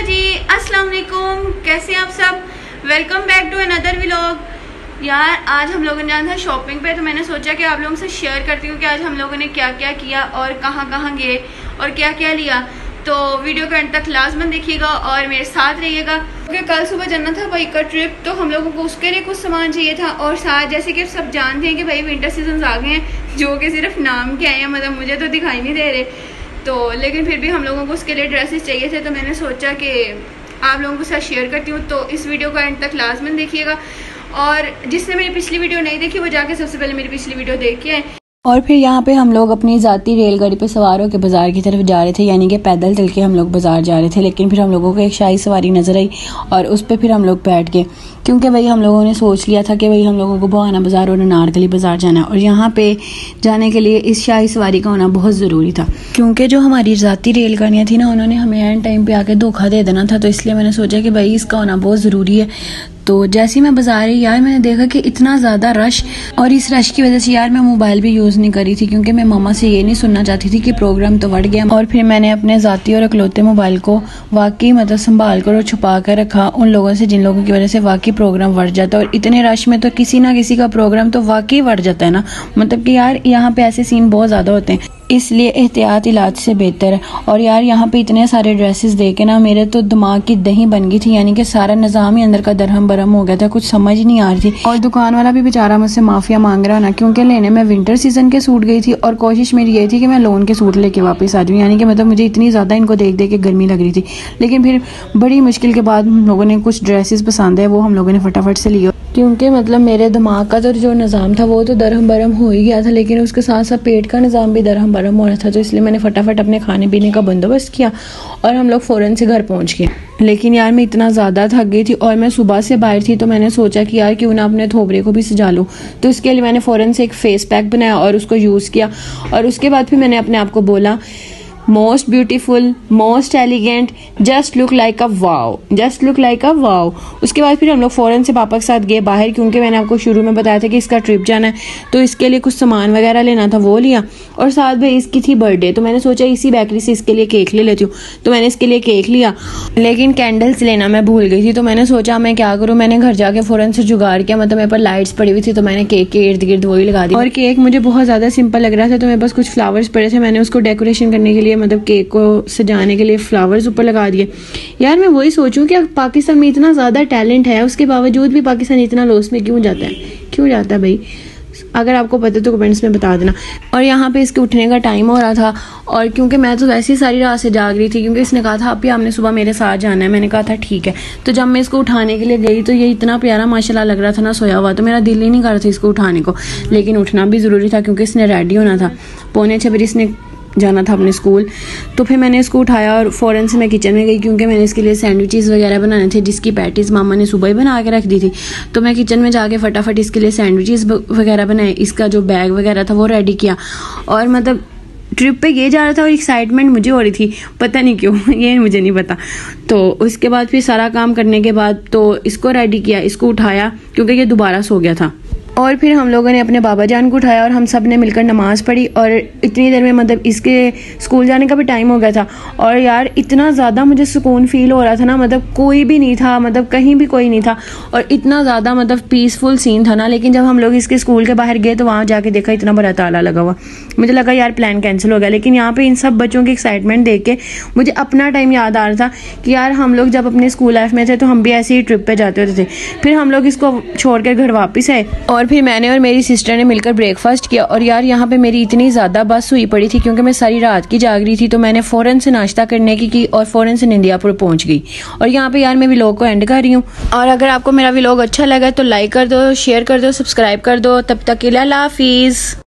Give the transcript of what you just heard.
जी, अस्सलाम वालेकुम। कैसे हैं आप सब? Welcome back to another vlog. यार आज हम लोगों ने जाना था शॉपिंग पे, तो मैंने सोचा कि आप लोगों से शेयर करती हूँ कि आज हम लोगों ने क्या क्या किया और कहाँ कहाँ गए और क्या क्या लिया। तो वीडियो के अंत तक लाजमन देखिएगा और मेरे साथ रहिएगा, क्योंकि कल सुबह जाना था भाई का ट्रिप, तो हम लोगों को उसके लिए कुछ सामान चाहिए था। और साथ जैसे कि सब जानते हैं कि भाई विंटर सीजन आ गए हैं, जो कि सिर्फ नाम के आए हैं, मतलब मुझे तो दिखाई नहीं दे रहे, तो लेकिन फिर भी हम लोगों को उसके लिए ड्रेसेस चाहिए थे। तो मैंने सोचा कि आप लोगों के साथ शेयर करती हूँ, तो इस वीडियो का एंड तक लाजमन देखिएगा। और जिसने मेरी पिछली वीडियो नहीं देखी वो जाके सबसे पहले मेरी पिछली वीडियो देख के आए। और फिर यहाँ पे हम लोग अपनी ज़ाती रेलगाड़ी पे सवार होकर बाज़ार की तरफ जा रहे थे, यानी कि पैदल चल के हम लोग बाज़ार जा रहे थे। लेकिन फिर हम लोगों को एक शाही सवारी नज़र आई और उस पर फिर हम लोग बैठ गए, क्योंकि भाई हम लोगों ने सोच लिया था कि भाई हम लोगों को बुहाना बाज़ार और अनारकली बाज़ार जाना है, और यहाँ पे जाने के लिए इस शाही सवारी का होना बहुत ज़रूरी था। क्योंकि जो हमारी ज़ाती रेलगाड़ियाँ थी ना, उन्होंने हमें एंड टाइम पे आके धोखा दे देना था, तो इसलिए मैंने सोचा कि भाई इसका होना बहुत ज़रूरी है। तो जैसे ही मैं बाजार आई यार, मैंने देखा कि इतना ज़्यादा रश, और इस रश की वजह से यार मैं मोबाइल भी यूज़ नहीं करी थी, क्योंकि मैं मामा से ये नहीं सुनना चाहती थी कि प्रोग्राम तो बढ़ गया। और फिर मैंने अपने ज़ाती और अकलौते मोबाइल को वाकई मतलब संभाल कर और छुपा कर रखा उन लोगों से जिन लोगों की वजह से वाकई प्रोग्राम बढ़ जाता है। और इतने रश में तो किसी ना किसी का प्रोग्राम तो वाकई बढ़ जाता है ना, मतलब कि यार यहाँ पे ऐसे सीन बहुत ज़्यादा होते हैं, इसलिए एहतियात इलाज से बेहतर है। और यार यहाँ पे इतने सारे ड्रेसेस देखे ना, मेरे तो दिमाग की दही बन गई थी, यानी कि सारा निज़ाम ही अंदर का दरहम बरहम हो गया था, कुछ समझ नहीं आ रही थी। और दुकान वाला भी बेचारा मुझसे माफिया मांग रहा ना, क्योंकि लेने में विंटर सीजन के सूट गई थी और कोशिश मेरी ये थी कि मैं लोन के सूट लेके वापस आ जाऊँ, यानी कि मतलब मुझे इतनी ज़्यादा इनको देख देख के गर्मी लग रही थी। लेकिन फिर बड़ी मुश्किल के बाद हम लोगों ने कुछ ड्रेसेस पसंद है वो हम लोगों ने फटाफट से लिया, क्योंकि मतलब मेरे दिमाग का तो जो निज़ाम था वो तो दरहम बरहम हो ही गया था, लेकिन उसके साथ साथ पेट का निज़ाम भी दरहम बरहम हो रहा था। तो इसलिए मैंने फटाफट अपने खाने पीने का बंदोबस्त किया और हम लोग फ़ौरन से घर पहुंच गए। लेकिन यार मैं इतना ज़्यादा थक गई थी और मैं सुबह से बाहर थी, तो मैंने सोचा कि यार क्यों ना अपने थोबरे को भी सजा लूँ। तो इसके लिए मैंने फ़ौरन से एक फ़ेस पैक बनाया और उसको यूज़ किया, और उसके बाद फिर मैंने अपने आप को बोला most beautiful, most elegant, just look like a wow, just look like a wow. उसके बाद फिर हम लोग फ़ौरन से पापा के साथ गए बाहर, क्योंकि मैंने आपको शुरू में बताया था कि इसका ट्रिप जाना है, तो इसके लिए कुछ सामान वगैरह लेना था, वो लिया। और साथ में इसकी थी बर्थडे, तो मैंने सोचा इसी बेकरी से इसके लिए केक ले लेती हूँ, तो मैंने इसके लिए केक लिया। लेकिन कैंडल्स लेना मैं भूल गई थी, तो मैंने सोचा मैं क्या करूँ, मैंने घर जाके फ़ौरन से जुगाड़ किया, मतलब मेरे पर लाइट्स पड़ी हुई थी, तो मैंने केक के इर्द गिर्द वही लगा दी। और केक मुझे बहुत ज़्यादा सिंपल लग रहा था, तो मेरे पास कुछ फ्लावर्स पड़े थे, मैंने उसको डेकोरेशन करने के लिए, मतलब केक को सजाने के लिए फ्लावर्स ऊपर लगा दिए। यार मैं वही सोचूं कि पाकिस्तान में इतना ज़्यादा टैलेंट है, उसके बावजूद भी पाकिस्तान इतना लॉस में क्यों जाता है, क्यों जाता है भाई? अगर आपको पता तो कमेंट्स में बता देना। और यहाँ पे इसके उठने का टाइम हो रहा था, और क्योंकि मैं तो वैसे ही सारी रात से जाग रही थी, क्योंकि इसने कहा था अभी आपने सुबह मेरे साथ जाना है, मैंने कहा था ठीक है। तो जब मैं इसको उठाने के लिए गई तो ये इतना प्यारा माशाल्लाह लग रहा था ना सोया हुआ, तो मेरा दिल ही नहीं कर रहा था इसको उठाने को, लेकिन उठना भी ज़रूरी था क्योंकि इसने रेडी होना था। 5:45 बजे इसने जाना था अपने स्कूल। तो फिर मैंने इसको उठाया और फ़ौरन से मैं किचन में गई, क्योंकि मैंने इसके लिए सैंडविचेस वगैरह बनाने थे, जिसकी पैटीज मामा ने सुबह ही बना के रख दी थी। तो मैं किचन में जाके फटाफट इसके लिए सैंडविचेस वगैरह बनाए, इसका जो बैग वगैरह था वो रेडी किया। और मतलब ट्रिप पे ये जा रहा था और एक्साइटमेंट मुझे हो रही थी, पता नहीं क्यों, ये मुझे नहीं पता। तो उसके बाद फिर सारा काम करने के बाद तो इसको रेडी किया, इसको उठाया, क्योंकि ये दोबारा सो गया था। और फिर हम लोगों ने अपने बाबा जान को उठाया और हम सब ने मिलकर नमाज पढ़ी, और इतनी देर में मतलब इसके स्कूल जाने का भी टाइम हो गया था। और यार इतना ज़्यादा मुझे सुकून फील हो रहा था ना, मतलब कोई भी नहीं था, मतलब कहीं भी कोई नहीं था, और इतना ज़्यादा मतलब पीसफुल सीन था ना। लेकिन जब हम लोग इसके स्कूल के बाहर गए तो वहाँ जाके देखा इतना बड़ा ताला लगा हुआ, मुझे लगा यार प्लान कैंसिल हो गया। लेकिन यहाँ पर इन सब बच्चों की एक्साइटमेंट देख के मुझे अपना टाइम याद आ रहा था कि यार हम लोग जब अपने स्कूल लाइफ में थे तो हम भी ऐसे ही ट्रिप पर जाते होते थे। फिर हम लोग इसको छोड़ कर घर वापस आए, और फिर मैंने और मेरी सिस्टर ने मिलकर ब्रेकफास्ट किया। और यार यहाँ पे मेरी इतनी ज़्यादा बस हुई पड़ी थी, क्योंकि मैं सारी रात की जाग रही थी, तो मैंने फ़ौरन से नाश्ता करने की और फ़ौरन से निंदियापुर पहुँच गई। और यहाँ पे यार मैं व्लॉग को एंड कर रही हूँ, और अगर आपको मेरा व्लॉग अच्छा लगा तो लाइक कर दो, शेयर कर दो, सब्सक्राइब कर दो। तब तक के लिए अल्लाह हाफिज़।